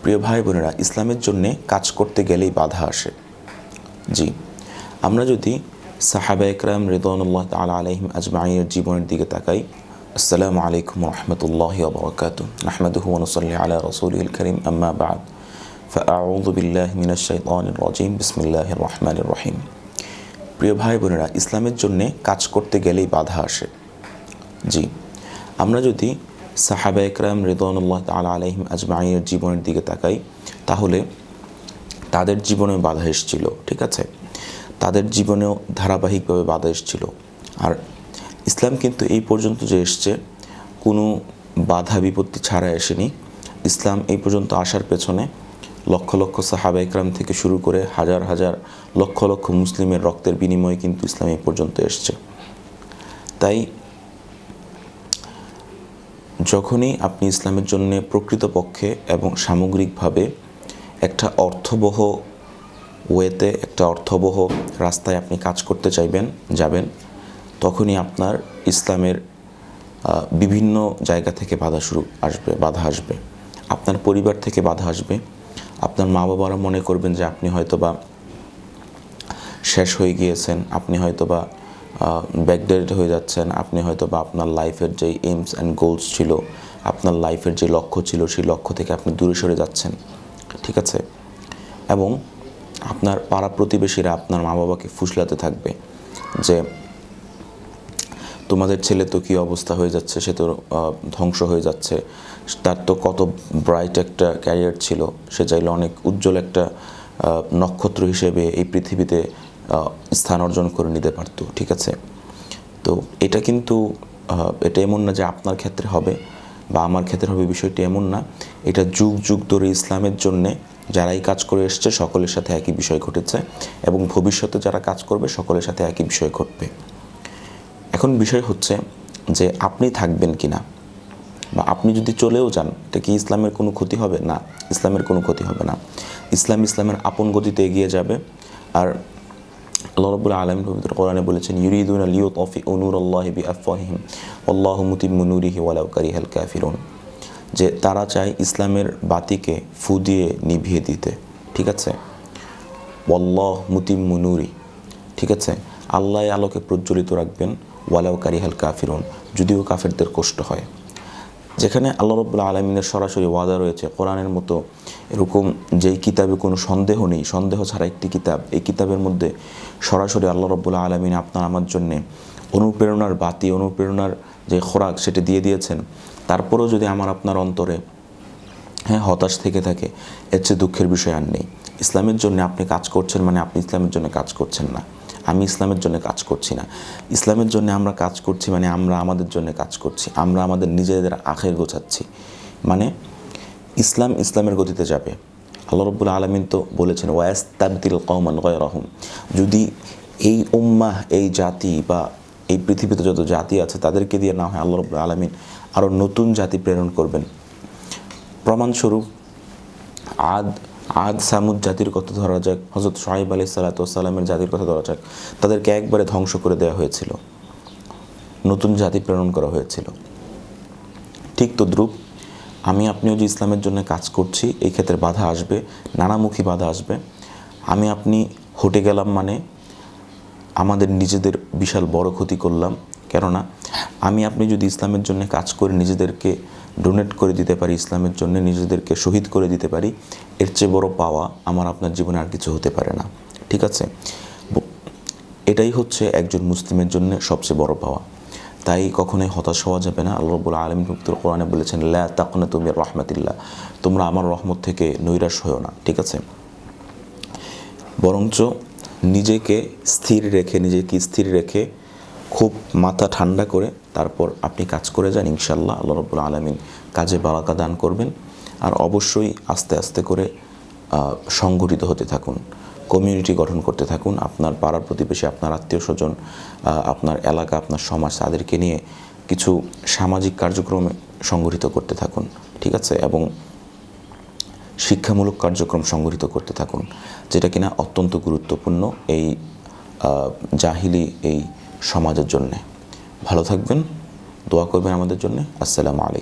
প্রিয় ভাই বোনেরা, ইসলামের জন্যে কাজ করতে গেলেই বাধা আসে। জি, আমরা যদি সাহাবা একরাম রিদওয়ানুল্লাহ তাআলা আলাইহিম আজমাইনের জীবনের দিকে তাকাই। আসসালামু আলাইকুম ওয়া রাহমাতুল্লাহি ওয়া বারাকাতুহু। নাহমাদুহু ওয়া নুসাল্লি আলা রাসূলিহিল কারীম, আম্মা বা'দ। ফাআউযু বিল্লাহি মিনাশ শাইতানির রাজীম। বিসমিল্লাহির রহমানির রহিম। প্রিয় ভাই বোনেরা, ইসলামের জন্যে কাজ করতে গেলেই বাধা আসে। জি, আমরা যদি সাহাবা একরাম রিদওয়ানুল্লাহ তাআলা আলাইহিম আজমাইনের জীবনের দিকে তাকাই, তাহলে তাদের জীবনে বাধা এসেছিল। ঠিক আছে, তাদের জীবনেও ধারাবাহিকভাবে বাধা এসেছিল। আর ইসলাম কিন্তু এই পর্যন্ত যে এসছে, কোনো বাধা বিপত্তি ছাড়া আসেনি। ইসলাম এই পর্যন্ত আসার পেছনে লক্ষ লক্ষ সাহাবা একরাম থেকে শুরু করে হাজার হাজার লক্ষ লক্ষ মুসলিমের রক্তের বিনিময়ে কিন্তু ইসলাম এই পর্যন্ত এসছে। তাই যখনই আপনি ইসলামের জন্য প্রকৃতপক্ষে এবং সামগ্রিকভাবে একটা অর্থবহ ওয়েতে, একটা অর্থবহ রাস্তায় আপনি কাজ করতে যাবেন, তখনই আপনার ইসলামের বিভিন্ন জায়গা থেকে বাধা আসবে। আপনার পরিবার থেকে বাধা আসবে। আপনার মা বাবারা মনে করবেন যে আপনি হয়তোবা শেষ হয়ে গিয়েছেন, আপনি হয়তোবা ব্যাকডেটেড হয়ে যাচ্ছেন, আপনি হয়তোবা আপনার লাইফের যে এইমস অ্যান্ড গোলস ছিল, আপনার লাইফের যে লক্ষ্য ছিল, সেই লক্ষ্য থেকে আপনি দূরে সরে যাচ্ছেন। ঠিক আছে, এবং আপনার পাড়া প্রতিবেশীরা আপনার মা বাবাকে ফুসলাতে থাকবে যে তোমাদের ছেলে তো কী অবস্থা হয়ে যাচ্ছে, সে তো ধ্বংস হয়ে যাচ্ছে, তার তো কত ব্রাইট একটা ক্যারিয়ার ছিল, সে চাইলে অনেক উজ্জ্বল একটা নক্ষত্র হিসেবে এই পৃথিবীতে স্থান অর্জন করে নিতে পারত। ঠিক আছে, তো এটা কিন্তু এটা এমন না যে আপনার ক্ষেত্রে হবে বা আমার ক্ষেত্রে হবে, বিষয়টি এমন না। এটা যুগ যুগ ধরে ইসলামের জন্যে যারাই কাজ করে এসছে সকলের সাথে একই বিষয় ঘটেছে, এবং ভবিষ্যতে যারা কাজ করবে সকলের সাথে একই বিষয় ঘটবে। এখন বিষয় হচ্ছে যে আপনি থাকবেন কি না, বা আপনি যদি চলেও যান, এটা কি ইসলামের কোনো ক্ষতি হবে? না, ইসলামের কোনো ক্ষতি হবে না। ইসলামের আপন গতিতে এগিয়ে যাবে। আর আল্লাহ রাব্বুল আলামিন পবিত্র কোরআনে বলেছেন, ইউরিদুনা লিইউতফিউ নূরাল্লাহি বিআফওয়াহিহিম ওয়াল্লাহু মুতিম্মু নূরিহি ওয়ালাউ কারিহাল কাফিরুন, যে তারা চায় ইসলামের বাতিকে ফু দিয়ে নিভিয়ে দিতে। ঠিক আছে, ওয়াল্লাহু মুতিম্মু নূরি, ঠিক আছে, আল্লাহ আলোকে প্রজ্বলিত রাখবেন, ওয়ালাউ কারিহাল কাফিরুন, যদিও কাফেরদের কষ্ট হয়। যেখানে আল্লাহ রাব্বুল আলামিনের সরাসরি ওয়াদা রয়েছে, কোরআনের মতো এরকম যেই কিতাবে কোনো সন্দেহ নেই, সন্দেহ ছাড়া একটি কিতাব, এই কিতাবের মধ্যে সরাসরি আল্লাহ রাব্বুল আলামিন আপনার আমার জন্যে অনুপ্রেরণার বাতি, অনুপ্রেরণার যে খোরাক সেটা দিয়ে দিয়েছেন। তারপরেও যদি আমার আপনার অন্তরে হতাশ থেকে থাকে, এর চেয়ে দুঃখের বিষয় আর নেই। ইসলামের জন্য আপনি কাজ করছেন মানে আপনি ইসলামের জন্য কাজ করছেন না। আমি ইসলামের জন্য কাজ করছি না। ইসলামের জন্য আমরা কাজ করছি মানে আমরা আমাদের জন্য কাজ করছি, আমরা আমাদের নিজেদের আখের গোছাচ্ছি। মানে ইসলামের গতিতে যাবে। আল্লাহ রাব্বুল আলামিন তো বলেছেন, ওয়াস্তাবদিল কওমান গায়রাহুম, যদি এই উম্মাহ, এই জাতি বা এই পৃথিবীতে যত জাতি আছে তাদেরকে দিয়ে না হয়, আল্লাহ রাব্বুল আলামিন আরও নতুন জাতি প্রেরণ করবেন। প্রমাণস্বরূপ আদ সামুদ জাতির কথা ধরা যাক, হযরত শুআয়ব আলাইহিস সালাতু ওয়াস সালামের জাতির কথা ধরা যাক, তাদেরকে একবারে ধ্বংস করে দেওয়া হয়েছিল, নতুন জাতি প্রেরণ করা হয়েছিল। ঠিক তদ্রূপ আমি আপনিও যে ইসলামের জন্য কাজ করছি, এই ক্ষেত্রে বাধা আসবে, নানামুখী বাধা আসবে। আমি আপনি হটে গেলাম মানে আমাদের নিজেদের বিশাল বড় ক্ষতি করলাম। কেননা আমি আপনি যদি ইসলামের জন্য কাজ করে নিজেদেরকে ডোনেট করে দিতে পারি, ইসলামের জন্য নিজেদেরকে শহীদ করে দিতে পারি, এর চেয়ে বড় পাওয়া আমার আপনার জীবনে আর কিছু হতে পারে না। ঠিক আছে, এটাই হচ্ছে একজন মুসলিমের জন্য সবচেয়ে বড় পাওয়া। তাই কখনোই হতাশ হওয়া যাবে না। আল্লাহ রাব্বুল আলামিন পবিত্র কোরআনে বলেছেন, লা তাকনাতু মির রাহমাতিল্লাহ, তোমরা আমার রহমত থেকে নৈরাশ হও না। ঠিক আছে, বরঞ্চ নিজেকে স্থির রেখে খুব মাথা ঠান্ডা করে তারপর আপনি কাজ করে যান। ইনশাআল্লাহ আল্লাহ রাব্বুল আলামিন কাজে বারাকা দান করবেন। আর অবশ্যই আস্তে আস্তে করে সংগঠিত হতে থাকুন, কমিউনিটি গঠন করতে থাকুন। আপনার পাড়ার প্রতিবেশী, আপনার আত্মীয় স্বজন, আপনার এলাকা, আপনার সমাজ, তাদেরকে নিয়ে কিছু সামাজিক কার্যক্রমে সংগঠিত করতে থাকুন। ঠিক আছে, এবং শিক্ষামূলক কার্যক্রম সংগঠিত করতে থাকুন, যেটা কিনা অত্যন্ত গুরুত্বপূর্ণ এই জাহিলি এই সমাজের জন্যে। ভালো থাকবেন, দোয়া করবেন আমাদের জন্য। আসসালামু আলাইকুম।